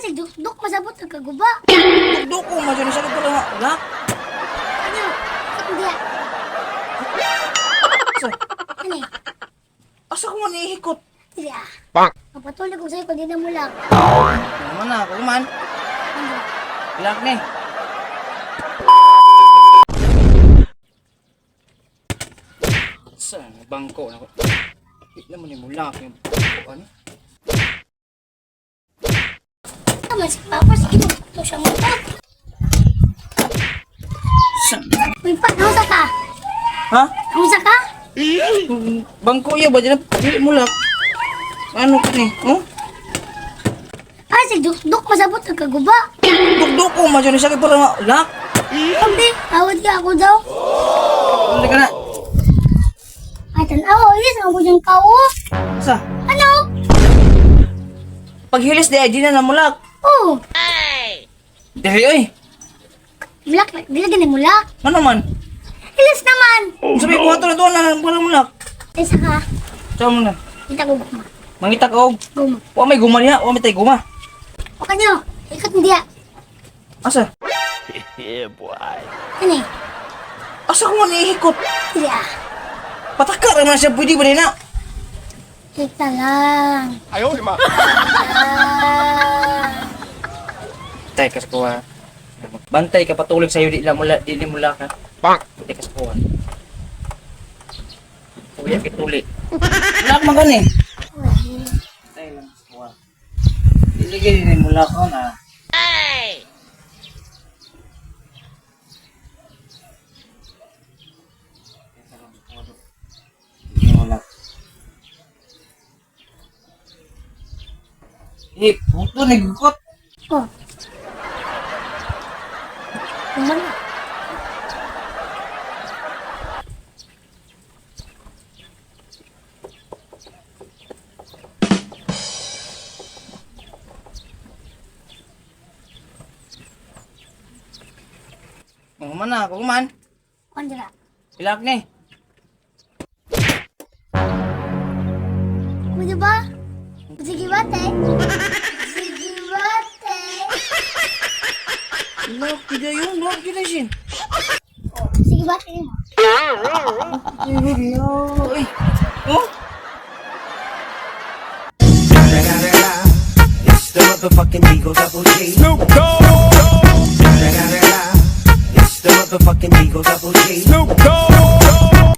si duk masabot ang kaguba. Dugdug ko, madyo na sakit pala nga. Wala. Ano? Sakit diya. Asa? Ano eh? Asa ko man ihikot? Diya. Mapatuloy ko sa'yo kung di na mulak. Ano naman na, ako man. Ano? Ilak ni. Saan? Bangko na ko. Hindi naman yung mulak yung bangko. Ano? Tama si Papa, sige mo. Ito siya mulak. Saan? Uy pa, nausa ka? Ha? Nausa ka? Bangko iya ba? Dili mulak. Ano ka ni? Oh? Si duk masabot ang kaguba. Dugdug ko, madyo na sakit pala nga. Ulak. Sabi, awad ka ako daw. Hindi ka na. Ay, tanaw, ilis ang bujang kao. Asa? Ano? Paghilis di na namulak. Oh, Dili oy. mulak, dilagyan ni mulak. Ano man? Ilis naman. Sabi ko ato na doon na pala mulak. Isa ka, Saan mo na? kita ko guma. Mangita ka og. Guma. Wa may guma niya, wa may tay guma. O kanyo, ikot mo diya. Asa? Ano eh? Asa ko man ihikot? Diya. Pataka naman siya, pwede ba rin na? Kita lang. Ayaw, lima. Tay ka sa kuha. Bantay ka patuloy sa'yo, di mula ka. Bang. Tay ka sa kuha. Kuya kituli. Wala ka magan eh. Tay lang sa kuha. Diligay din mula ka na. Wala. Puto nagkot. Oh. Kumana. Kuman na, kuman. Kondra. Ilak ni. Pwede ba? Sige bate. Sige bate. Ilak, tidak yun. Ilak, tidak sin. Sige bate mo. Ay. Oh? It's the motherfucking Eagle Double G. Snoop Dogg. It's the motherfucking Eagle Double G. Snoop Dogg.